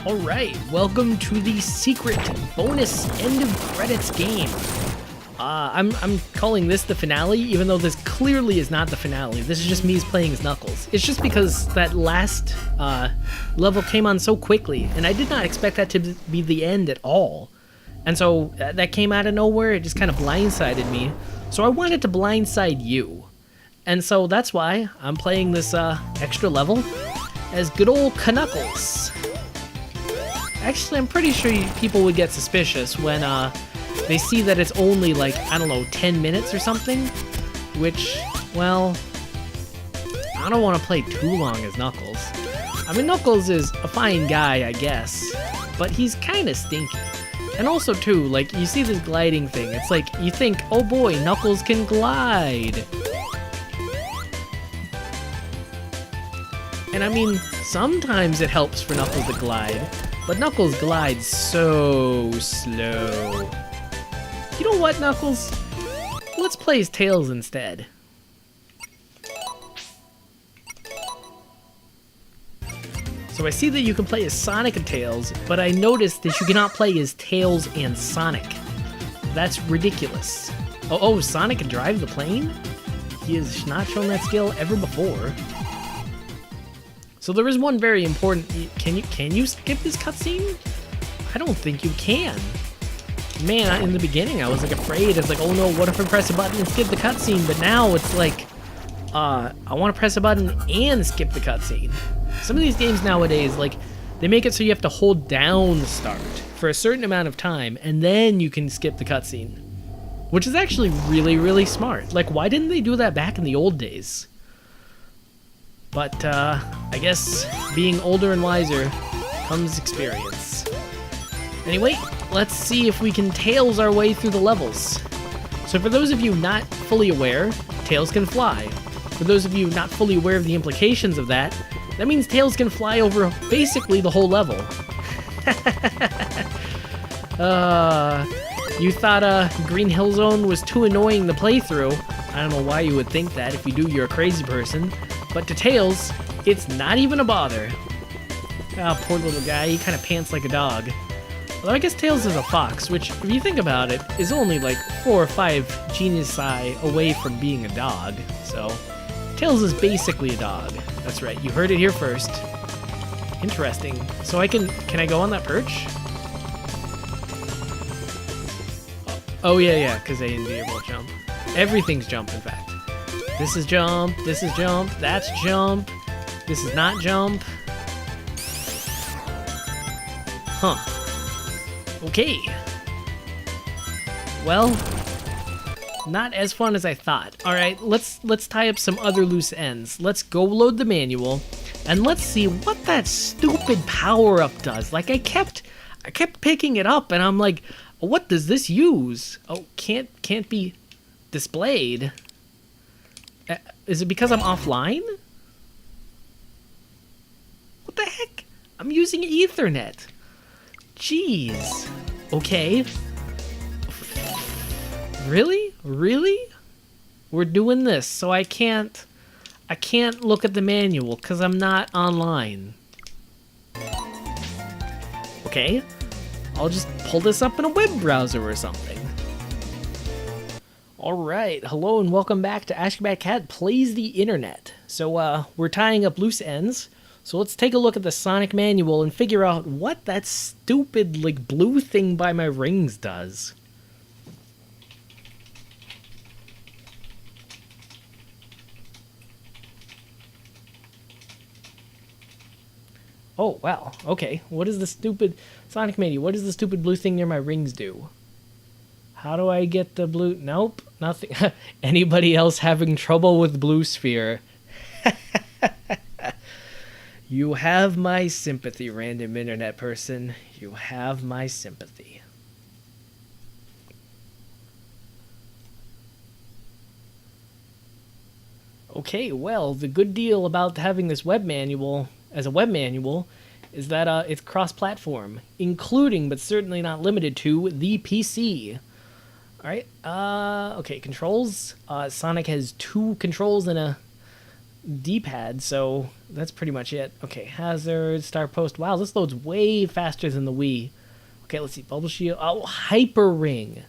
Alright, welcome to the secret bonus end of credits game. I'm calling this the finale, even though this clearly is not the finale. This is just me playing as Knuckles. It's just because that last level came on so quickly, and I did not expect that to be the end at all. And so that came out of nowhere, it just kind of blindsided me. So I wanted to blindside you. And so that's why I'm playing this extra level as good old Knuckles. Actually, I'm pretty sure people would get suspicious when they see that it's only like, I don't know, 10 minutes or something. Which, well, I don't want to play too long as Knuckles. I mean, Knuckles is a fine guy, I guess, but he's kind of stinky. And also, too, like, you see this gliding thing. It's like, you think, oh boy, Knuckles can glide. And I mean, sometimes it helps for Knuckles to glide. But Knuckles glides so slow. You know what, Knuckles? Let's play as Tails instead. So I see that you can play as Sonic and Tails, but I noticed that you cannot play as Tails and Sonic. That's ridiculous. Oh, Sonic can drive the plane? He has not shown that skill ever before. So there is one very important. Can you skip this cutscene? I don't think you can. Man, in the beginning I was like afraid. It's like, oh no, what if I press a button and skip the cutscene? But now it's like, I want to press a button and skip the cutscene. Some of these games nowadays, like, they make it so you have to hold down start for a certain amount of time, and then you can skip the cutscene, which is actually really, really smart. Like, why didn't they do that back in the old days? But, I guess being older and wiser comes experience. Anyway, let's see if we can Tails our way through the levels. So for those of you not fully aware, Tails can fly. For those of you not fully aware of the implications of that, that means Tails can fly over basically the whole level. You thought, Green Hill Zone was too annoying to play through. I don't know why you would think that. If you do, you're a crazy person. But to Tails, it's not even a bother. Ah, poor little guy, he kind of pants like a dog. Although I guess Tails is a fox, which, if you think about it, is only like 4 or 5 genii away from being a dog. So, Tails is basically a dog. That's right, you heard it here first. Interesting. So can I go on that perch? Oh yeah, because A and B are both jump. Everything's jump, in fact. This is jump, that's jump, this is not jump. Huh. Okay. Well, not as fun as I thought. Alright, let's tie up some other loose ends. Let's go load the manual, and let's see what that stupid power-up does. Like, I kept picking it up, and I'm like, what does this use? Oh, can't be displayed. Is it because I'm offline? What the heck? I'm using Ethernet. Jeez. Okay. Really? Really? We're doing this, so I can't look at the manual because I'm not online. Okay. I'll just pull this up in a web browser or something. Alright, hello and welcome back to Ashgabat Cat Plays the Internet. So, we're tying up loose ends, so let's take a look at the Sonic manual and figure out what that stupid, like, blue thing by my rings does. Oh, wow, okay. What is the stupid... Sonic Mania, what does the stupid blue thing near my rings do? How do I get the blue... Nope, nothing. Anybody else having trouble with blue sphere? You have my sympathy, random internet person. You have my sympathy. Okay, well, the good deal about having this web manual as a web manual is that it's cross-platform, including, but certainly not limited to, the PC. Alright, okay, controls. Sonic has 2 controls and D-pad, so that's pretty much it. Okay, hazard, start post. Wow, this loads way faster than the Wii. Okay, let's see. Bubble shield. Oh, hyper ring.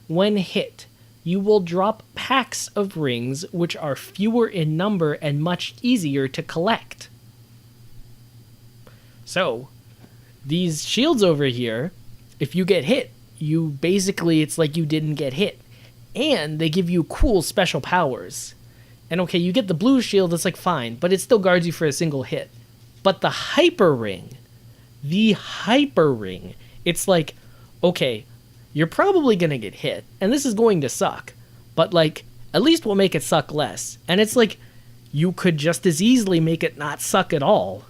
When hit, you will drop packs of rings which are fewer in number and much easier to collect. So, these shields over here, if you get hit, you basically, it's like you didn't get hit. And they give you cool special powers. And okay, you get the blue shield, it's like fine, but it still guards you for a single hit. But the hyper ring, it's like, okay, you're probably gonna get hit, and this is going to suck, but like, at least we'll make it suck less. And it's like, you could just as easily make it not suck at all.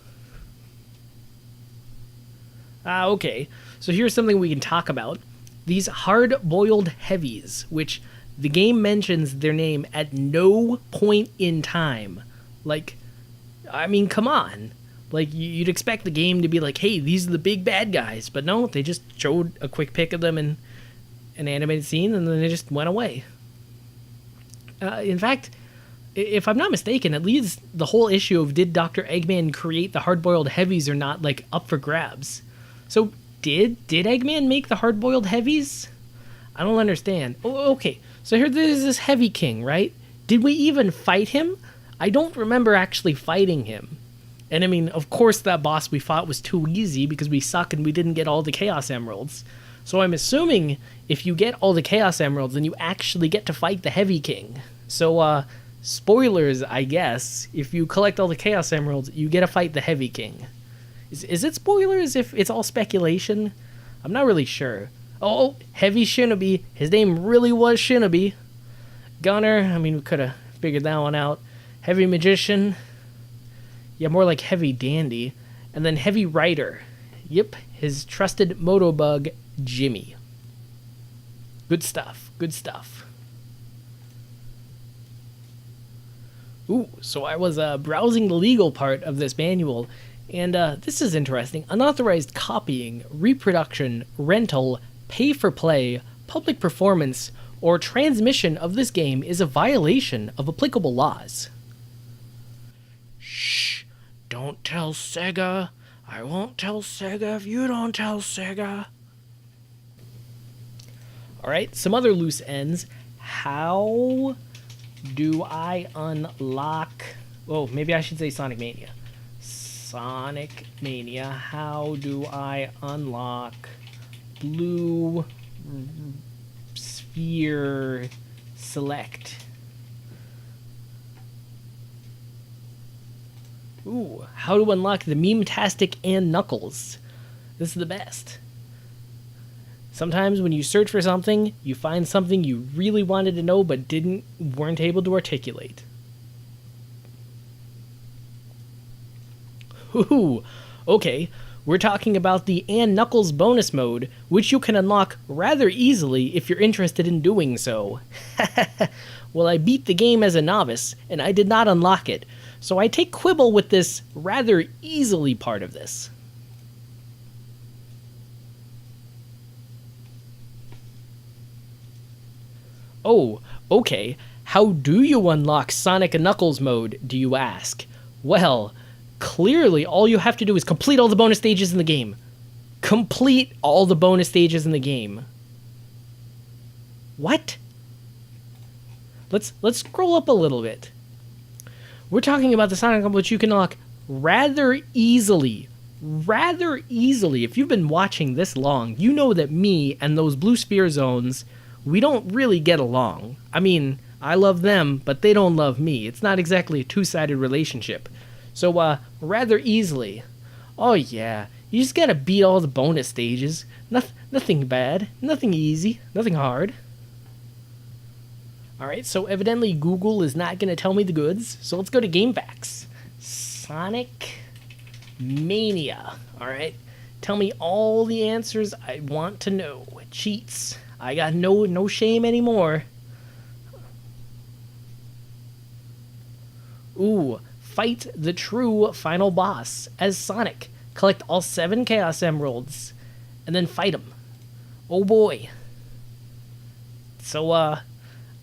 Okay, so here's something we can talk about. These hard-boiled heavies, which the game mentions their name at no point in time. Like, I mean, come on. Like, you'd expect the game to be like, hey, these are the big bad guys. But no, they just showed a quick pic of them in an animated scene, and then they just went away. In fact, if I'm not mistaken, at least the whole issue of did Dr. Eggman create the hard-boiled heavies or not, like, up for grabs. So, did Eggman make the hard-boiled heavies? I don't understand. Oh, okay. So here there's this Heavy King, right? Did we even fight him? I don't remember actually fighting him. And I mean, of course that boss we fought was too easy because we suck and we didn't get all the Chaos Emeralds. So I'm assuming if you get all the Chaos Emeralds, then you actually get to fight the Heavy King. So, spoilers, I guess. If you collect all the Chaos Emeralds, you get to fight the Heavy King. Is it spoilers if it's all speculation? I'm not really sure. Oh, Heavy Shinobi. His name really was Shinobi. Gunner, I mean, we could have figured that one out. Heavy Magician. Yeah, more like Heavy Dandy. And then Heavy Rider. Yep, his trusted Motobug, Jimmy. Good stuff, good stuff. Ooh, so I was browsing the legal part of this manual, and this is interesting. Unauthorized copying, reproduction, rental, pay-for-play, public performance, or transmission of this game is a violation of applicable laws. Shh, don't tell Sega. I won't tell Sega if you don't tell Sega. Alright, some other loose ends. How do I unlock... Oh, maybe I should say Sonic Mania. Sonic Mania. How do I unlock blue sphere select? Ooh, how to unlock the Meme-tastic and Knuckles. This is the best. Sometimes when you search for something, you find something you really wanted to know but weren't able to articulate. Ooh, okay. We're talking about the and Knuckles bonus mode, which you can unlock rather easily if you're interested in doing so. Well, I beat the game as a novice, and I did not unlock it, so I take quibble with this rather easily part of this. Oh, okay. How do you unlock Sonic and Knuckles mode, do you ask? Well, clearly all you have to do is complete all the bonus stages in the game. Complete all the bonus stages in the game. What? Let's scroll up a little bit. We're talking about the Sonic which you can unlock rather easily. Rather easily. If you've been watching this long, you know that me and those blue sphere zones, we don't really get along. I mean, I love them, but they don't love me. It's not exactly a two-sided relationship. So, rather easily. Oh yeah, you just gotta beat all the bonus stages. Nothing bad, nothing easy, nothing hard. Alright, so evidently Google is not gonna tell me the goods, so let's go to GameFAQs. Sonic Mania. Alright, tell me all the answers I want to know. Cheats. I got no shame anymore. Ooh, fight the true final boss as Sonic. Collect all 7 Chaos Emeralds, and then fight him. Oh boy. So,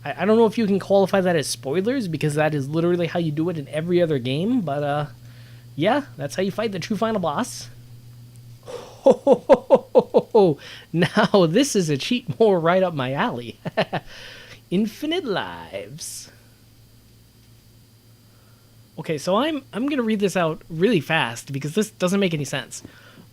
I don't know if you can qualify that as spoilers, because that is literally how you do it in every other game, but yeah, that's how you fight the true final boss. Now this is a cheat more right up my alley. Infinite lives. Okay, so I'm gonna read this out really fast because this doesn't make any sense.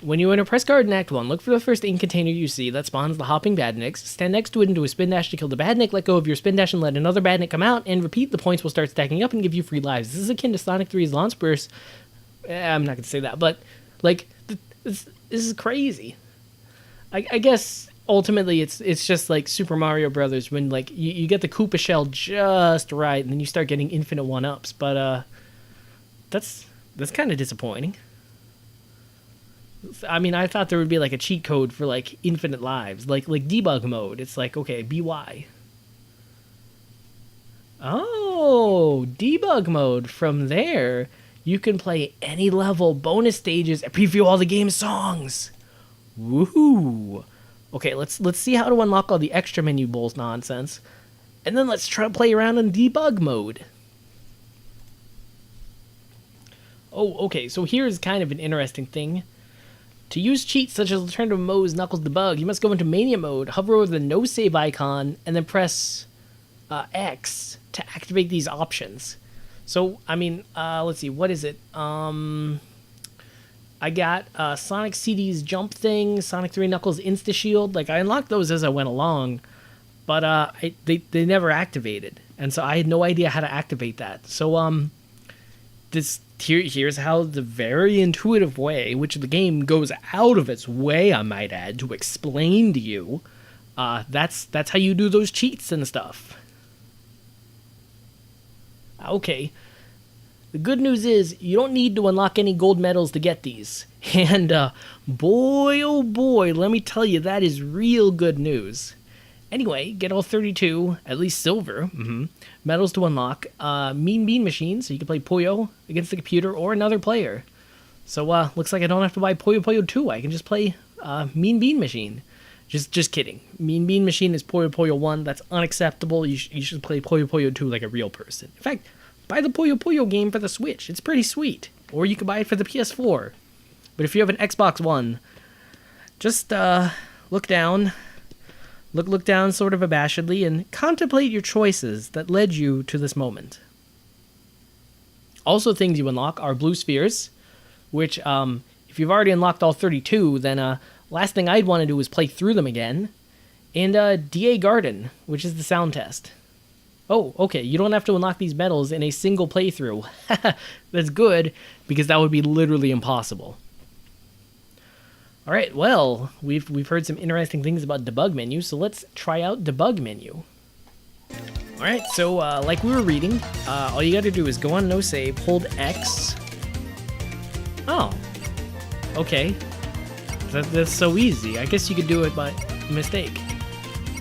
When you enter Press Guard in Act 1, look for the first ink container you see that spawns the hopping badniks. Stand next to it and do a spin dash to kill the badnik, let go of your spin dash and let another badnik come out, and repeat. The points will start stacking up and give you free lives. This is akin to Sonic 3's launch burst. I'm not gonna say that, but like this is crazy. I guess ultimately it's just like Super Mario Brothers when like you get the Koopa shell just right and then you start getting infinite 1-ups, but that's kind of disappointing. I mean, I thought there would be like a cheat code for like infinite lives, like debug mode. It's like, okay, BY. Oh, debug mode. From there, you can play any level, bonus stages, and preview all the game's songs. Woohoo! Okay, let's see how to unlock all the extra menu bowls nonsense, and then let's try to play around in debug mode. Oh, okay, so here's kind of an interesting thing. To use cheats such as alternative modes Knuckles debug, you must go into Mania mode, hover over the no save icon, and then press X to activate these options. So, I mean, let's see, what is it? I got Sonic CD's jump thing, Sonic 3 Knuckles Insta Shield. Like, I unlocked those as I went along, but they never activated, and so I had no idea how to activate that. So, here's how the very intuitive way, which the game goes out of its way, I might add, to explain to you. That's how you do those cheats and stuff. Okay. The good news is you don't need to unlock any gold medals to get these. And boy, oh boy, let me tell you, that is real good news. Anyway, get all 32, at least silver, medals to unlock. Mean Bean Machine, so you can play Puyo against the computer or another player. So, looks like I don't have to buy Puyo Puyo 2. I can just play Mean Bean Machine. Just kidding. Mean Bean Machine is Puyo Puyo 1. That's unacceptable. You should play Puyo Puyo 2 like a real person. In fact, buy the Puyo Puyo game for the Switch. It's pretty sweet. Or you can buy it for the PS4. But if you have an Xbox One, just look down. Look down sort of abashedly and contemplate your choices that led you to this moment. Also, things you unlock are blue spheres, which, if you've already unlocked all 32, then last thing I'd want to do is play through them again. And DA Garden, which is the sound test. Oh, okay, you don't have to unlock these medals in a single playthrough. That's good, because that would be literally impossible. All right, well, we've heard some interesting things about debug menu, so let's try out debug menu. All right, so like we were reading, all you got to do is go on no save, hold X. Oh, okay. That's so easy. I guess you could do it by mistake.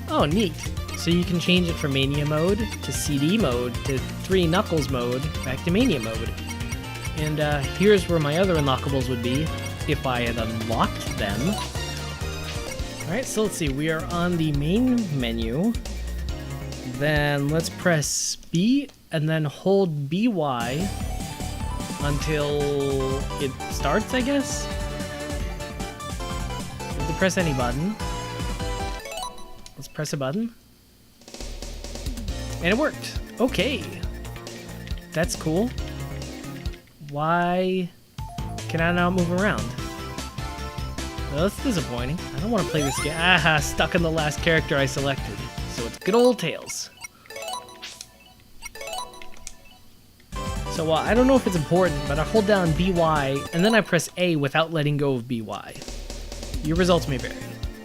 Oh, neat. So you can change it from Mania mode to CD mode to 3 Knuckles mode back to Mania mode. And here's where my other unlockables would be if I had unlocked them. Alright, so let's see. We are on the main menu. Then let's press B and then hold BY until it starts, I guess? You have to press any button. Let's press a button. And it worked. Okay. That's cool. Why can I not move around? Well, that's disappointing. I don't want to play this game. Ah, stuck in the last character I selected. So it's good old Tails. So I don't know if it's important, but I hold down BY and then I press A without letting go of BY. Your results may vary.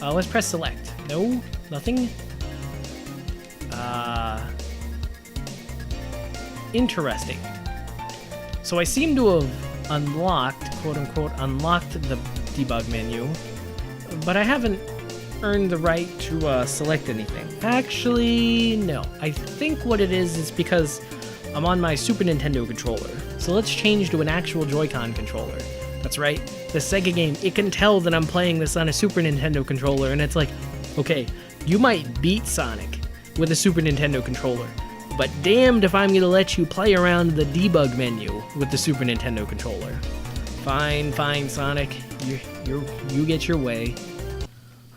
Let's press select. No, nothing. Interesting. So I seem to have unlocked, quote-unquote, unlocked the debug menu, but I haven't earned the right to select anything. Actually, no. I think what it is because I'm on my Super Nintendo controller. So let's change to an actual Joy-Con controller. That's right, the Sega game, it can tell that I'm playing this on a Super Nintendo controller, and it's like, okay, you might beat Sonic, with a Super Nintendo controller. But damned if I'm gonna let you play around the debug menu with the Super Nintendo controller. Fine, fine, Sonic. You get your way.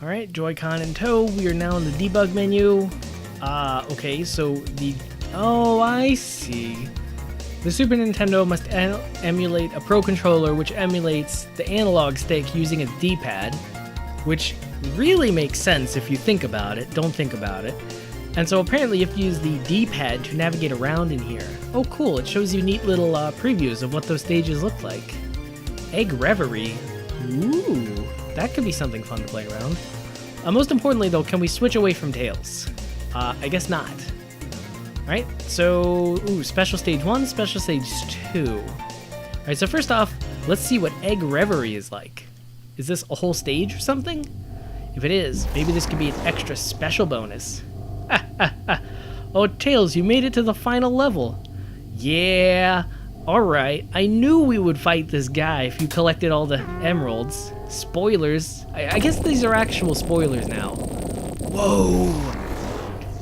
Alright, Joy-Con in tow. We are now in the debug menu. Okay, so the... Oh, I see. The Super Nintendo must emulate a Pro Controller which emulates the analog stick using its D-pad, which really makes sense if you think about it. Don't think about it. And so apparently you have to use the D-pad to navigate around in here. Oh cool, it shows you neat little previews of what those stages look like. Egg Reverie. Ooh, that could be something fun to play around. Most importantly though, can we switch away from Tails? I guess not. Alright, so, Special Stage 1, Special Stage 2. Alright, so first off, let's see what Egg Reverie is like. Is this a whole stage or something? If it is, maybe this could be an extra special bonus. Oh, Tails, you made it to the final level. Yeah, alright. I knew we would fight this guy if you collected all the emeralds. Spoilers. I guess these are actual spoilers now. Whoa!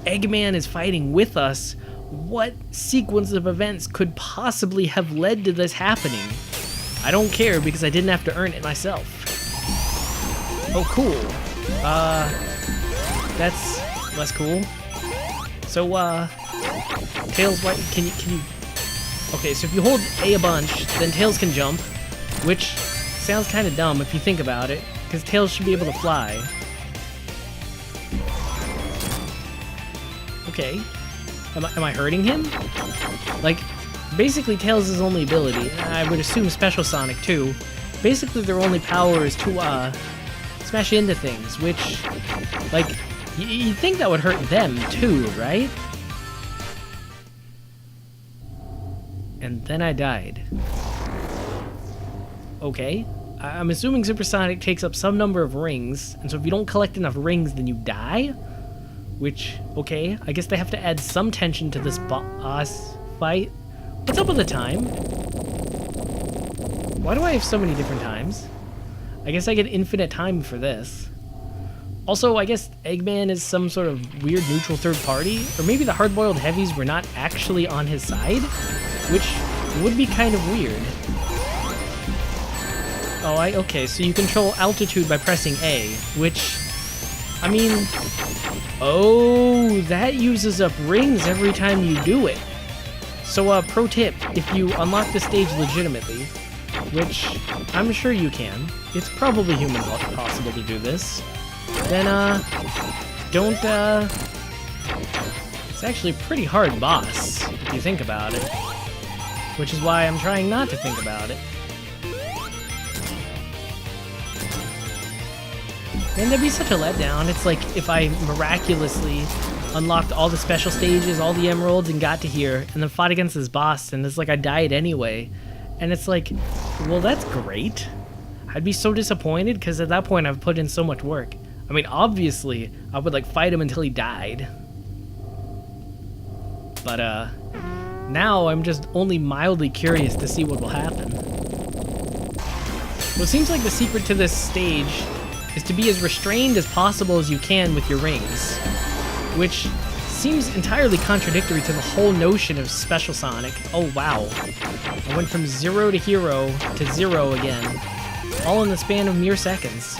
Eggman is fighting with us. What sequence of events could possibly have led to this happening? I don't care because I didn't have to earn it myself. Oh, cool. That's less cool. So, Tails, what, can you... Okay, so if you hold A bunch, then Tails can jump, which sounds kind of dumb if you think about it, because Tails should be able to fly. Okay. Am I hurting him? Like, basically Tails' only ability, I would assume Special Sonic too, basically their only power is to, smash into things, which, like, you'd think that would hurt them too, right? And then I died. Okay. I'm assuming Super Sonic takes up some number of rings, and so if you don't collect enough rings, then you die? Which, okay, I guess they have to add some tension to this boss fight. What's up with the time? Why do I have so many different times? I guess I get infinite time for this. Also, I guess Eggman is some sort of weird neutral third party, or maybe the Hardboiled Heavies were not actually on his side, which would be kind of weird. Oh, okay, so you control altitude by pressing A, which, I mean, oh, that uses up rings every time you do it. So, pro tip, if you unlock the stage legitimately, which I'm sure you can, it's probably human possible to do this, then, don't, it's actually a pretty hard boss, if you think about it, which is why I'm trying not to think about it. Man, that'd be such a letdown. It's like if I miraculously unlocked all the special stages, all the emeralds, and got to here, and then fought against this boss, and it's like I died anyway. And it's like, well, that's great. I'd be so disappointed, because at that point I've put in so much work. I mean, obviously, I would, like, fight him until he died. But, now I'm just only mildly curious to see what will happen. Well, it seems like the secret to this stage is to be as restrained as possible as you can with your rings, which seems entirely contradictory to the whole notion of Special Sonic. Oh wow, I went from 0 to hero to 0 again, all in the span of mere seconds.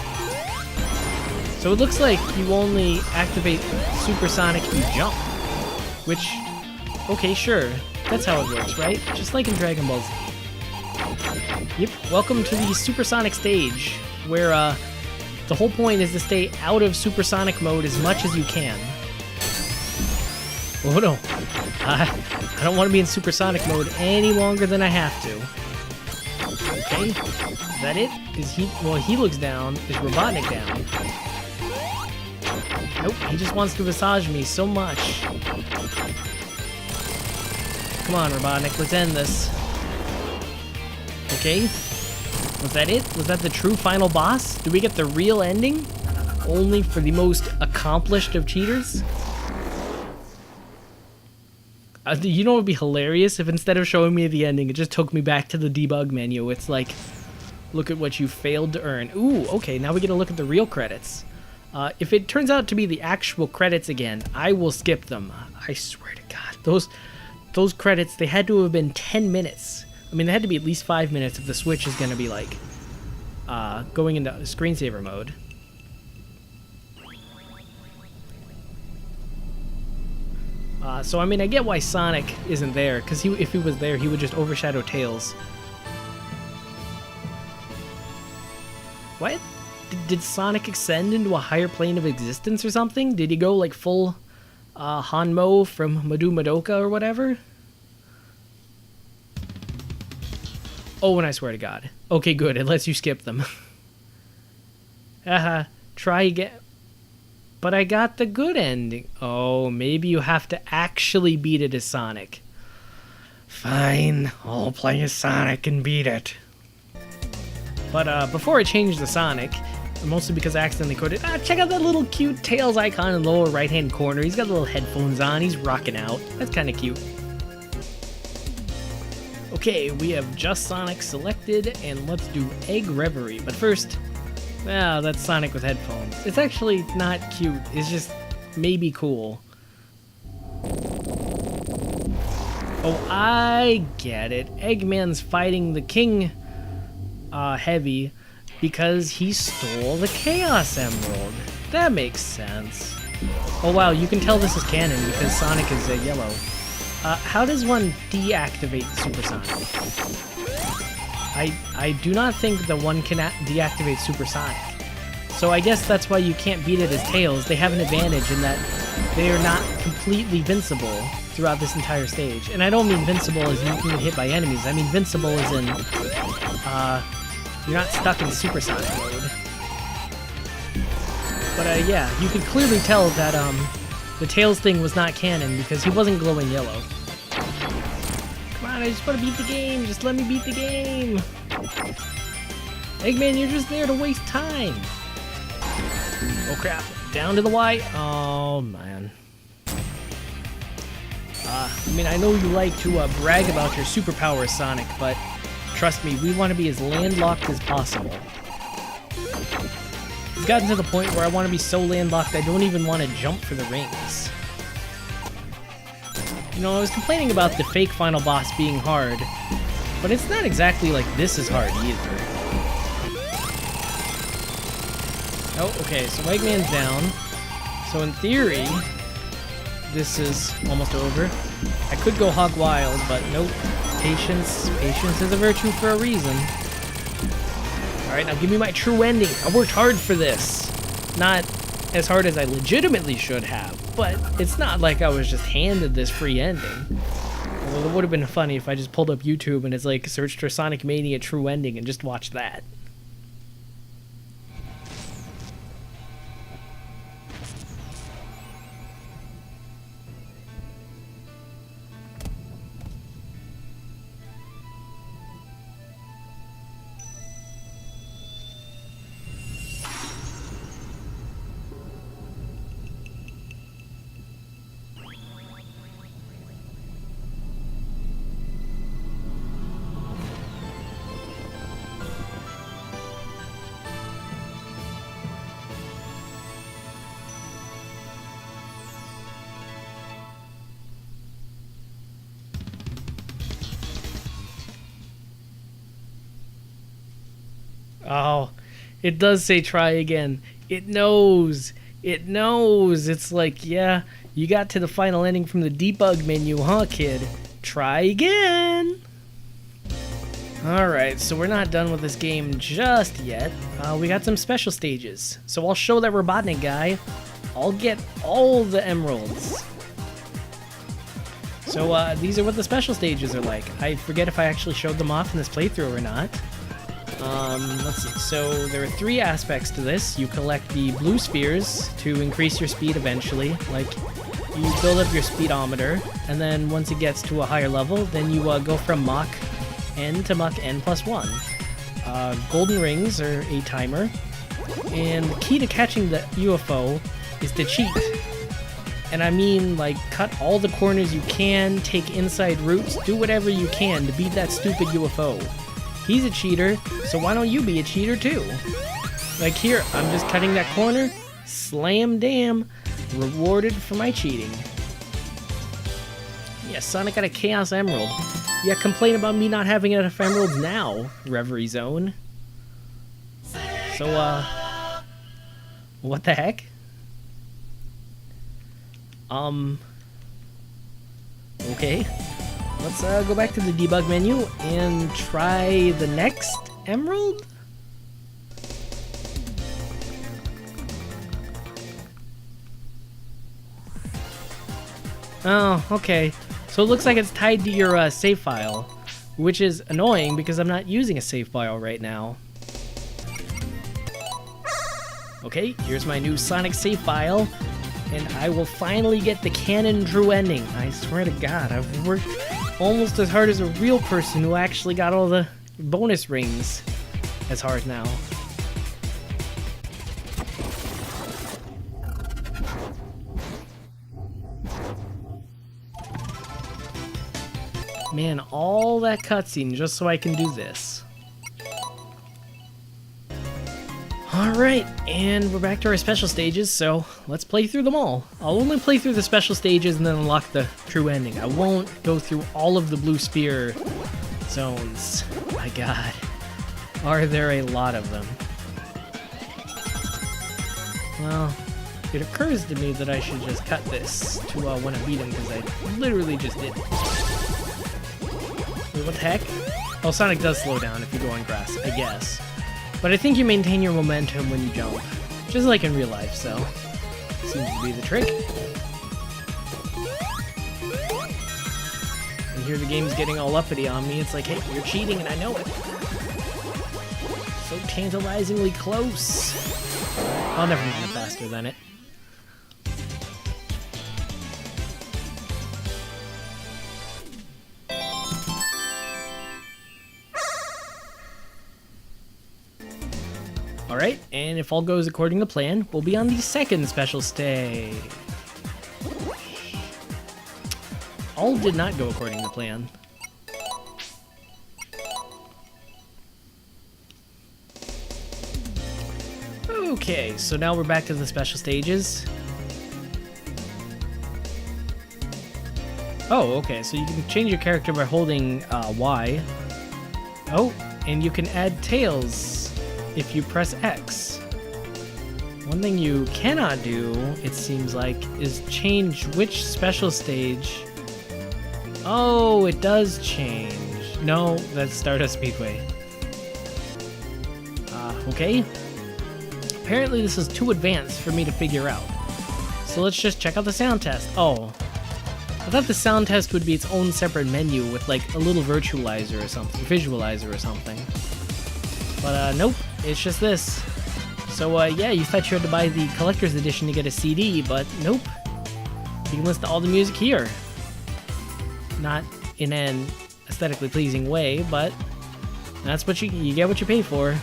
So it looks like you only activate Super Sonic if you jump, which, okay, sure, that's how it works, right? Just like in Dragon Ball Z. Yep, welcome to the Super Sonic stage, where, the whole point is to stay out of supersonic mode as much as you can. Oh no, I don't want to be in supersonic mode any longer than I have to. Okay, is that it? Is he, well, he looks down. Is Robotnik down? Nope, he just wants to massage me so much. Come on, Robotnik, let's end this. Okay. Was that it? Was that the true final boss? Did we get the real ending? Only for the most accomplished of cheaters? You know what would be hilarious? If instead of showing me the ending, it just took me back to the debug menu. It's like, look at what you failed to earn. Ooh, okay, now we get to look at the real credits. If it turns out to be the actual credits again, I will skip them. I swear to God, those credits, they had to have been 10 minutes. I mean, they had to be at least 5 minutes if the Switch is going to be like going into screensaver mode. So I mean, I get why Sonic isn't there, because if he was there, he would just overshadow Tails. What? Did Sonic ascend into a higher plane of existence or something? Did he go like full Hanmo from Madu Madoka or whatever? Oh, and I swear to God. Okay, good. It lets you skip them. Haha. Try again. But I got the good ending. Oh, maybe you have to actually beat it as Sonic. Fine. I'll play as Sonic and beat it. But before I change to Sonic, mostly because I accidentally coded, check out that little cute Tails icon in the lower right-hand corner. He's got little headphones on. He's rocking out. That's kind of cute. Okay, we have just Sonic selected, and let's do Egg Reverie. But first, well, that's Sonic with headphones. It's actually not cute. It's just maybe cool. Oh, I get it. Eggman's fighting the King Heavy because he stole the Chaos Emerald. That makes sense. Oh wow, you can tell this is canon because Sonic is yellow. How does one deactivate Supersonic? I do not think that one can deactivate Supersonic. So I guess that's why you can't beat it as Tails. They have an advantage in that they are not completely vincible throughout this entire stage. And I don't mean vincible as you can get hit by enemies. I mean vincible as in, you're not stuck in Supersonic mode. But yeah, you can clearly tell that the Tails thing was not canon because he wasn't glowing yellow. Come on, I just want to beat the game. Just let me beat the game. Eggman, you're just there to waste time. Oh crap, down to the Y. Oh man. I mean, I know you like to brag about your superpowers, Sonic, but trust me, we want to be as landlocked as possible. It's gotten to the point where I want to be so landlocked I don't even want to jump for the rings. You know, I was complaining about the fake final boss being hard, but it's not exactly like this is hard either. Oh, okay, so Eggman's down. So in theory, this is almost over. I could go hog wild, but nope. Patience is a virtue for a reason. Alright, now give me my true ending. I worked hard for this. Not as hard as I legitimately should have, but it's not like I was just handed this free ending. Although it would have been funny if I just pulled up YouTube and it's like, searched for Sonic Mania true ending and just watched that. Oh, it does say try again. It knows. It knows. It's like, yeah, you got to the final ending from the debug menu, huh, kid? Try again. Alright, so we're not done with this game just yet. We got some special stages. So I'll show that Robotnik guy. I'll get all the emeralds. So these are what the special stages are like. I forget if I actually showed them off in this playthrough or not. Let's see. So there are 3 aspects to this. You collect the blue spheres to increase your speed eventually. Like, you build up your speedometer, and then once it gets to a higher level, then you go from Mach N to Mach N plus 1. Golden rings are a timer, and the key to catching the UFO is to cheat. And I mean, like, cut all the corners you can, take inside routes, do whatever you can to beat that stupid UFO. He's a cheater, so why don't you be a cheater too? Like here, I'm just cutting that corner, Slam damn. Rewarded for my cheating. Yeah, Sonic got a Chaos Emerald. Yeah, complain about me not having enough emeralds now, Reverie Zone. So, what the heck? Okay. Let's go back to the debug menu and try the next emerald? Oh, okay. So it looks like it's tied to your save file, which is annoying because I'm not using a save file right now. Okay, here's my new Sonic save file, and I will finally get the canon true ending. I swear to God, I've worked almost as hard as a real person who actually got all the bonus rings as hard now. Man, all that cutscene just so I can do this. Alright, and we're back to our special stages, so let's play through them all. I'll only play through the special stages and then unlock the true ending. I won't go through all of the blue spear zones. My God, are there a lot of them? Well, it occurs to me that I should just cut this to when I beat him, because I literally just did. Wait, what the heck? Oh, Sonic does slow down if you go on grass, I guess. But I think you maintain your momentum when you jump, just like in real life, so seems to be the trick. And here the game's getting all uppity on me. It's like, hey, you're cheating and I know it. So tantalizingly close. Oh, never mind, I'm faster than it. Alright, and if all goes according to plan, we'll be on the second special stage. All did not go according to plan. Okay, so now we're back to the special stages. Oh, okay, so you can change your character by holding Y. Oh, and you can add tails if you press X. One thing you cannot do, it seems like, is change which special stage. Oh, it does change. No, that's Stardust Speedway. Okay. Apparently this is too advanced for me to figure out. So let's just check out the sound test. Oh. I thought the sound test would be its own separate menu with like a little visualizer or something. But nope, it's just this. So yeah, you thought you had to buy the collector's edition to get a CD, but nope. You can listen to all the music here. Not in an aesthetically pleasing way, but that's what you get what you pay for.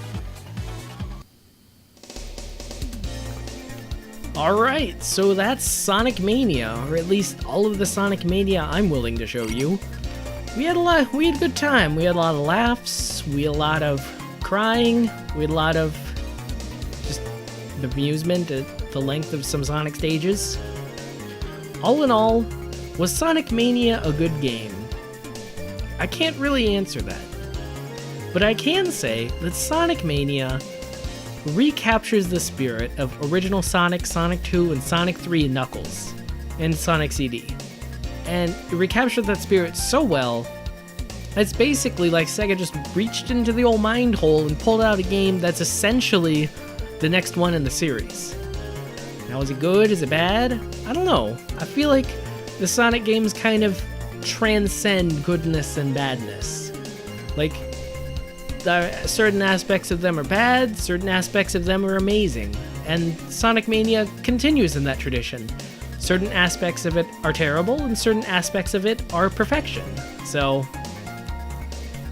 Alright, so that's Sonic Mania, or at least all of the Sonic Mania I'm willing to show you. We had a good time. We had a lot of laughs, we had a lot of crying, we had a lot of just amusement at the length of some Sonic stages. All in all, was Sonic Mania a good game? I can't really answer that. But I can say that Sonic Mania recaptures the spirit of original Sonic, Sonic 2, and Sonic 3 and Knuckles, and Sonic CD. And it recaptured that spirit so well, it's basically like Sega just reached into the old mind hole and pulled out a game that's essentially the next one in the series. Now, is it good? Is it bad? I don't know. I feel like the Sonic games kind of transcend goodness and badness. Like, certain aspects of them are bad, certain aspects of them are amazing, and Sonic Mania continues in that tradition. Certain aspects of it are terrible, and certain aspects of it are perfection. So,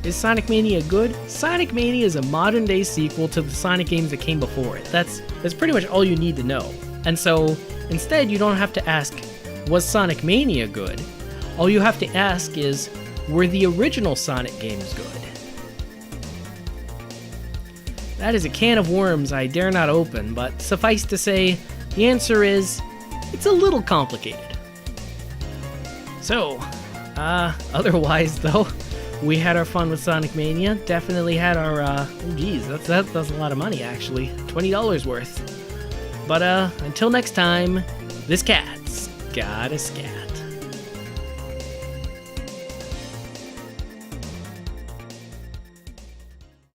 is Sonic Mania good? Sonic Mania is a modern-day sequel to the Sonic games that came before it. That's pretty much all you need to know. And so, instead, you don't have to ask, was Sonic Mania good? All you have to ask is, were the original Sonic games good? That is a can of worms I dare not open, but suffice to say, The answer is, it's a little complicated. So, otherwise though, we had our fun with Sonic Mania. Definitely had our, oh geez, that's a lot of money actually. $20 worth. But until next time, this cat's got a scat.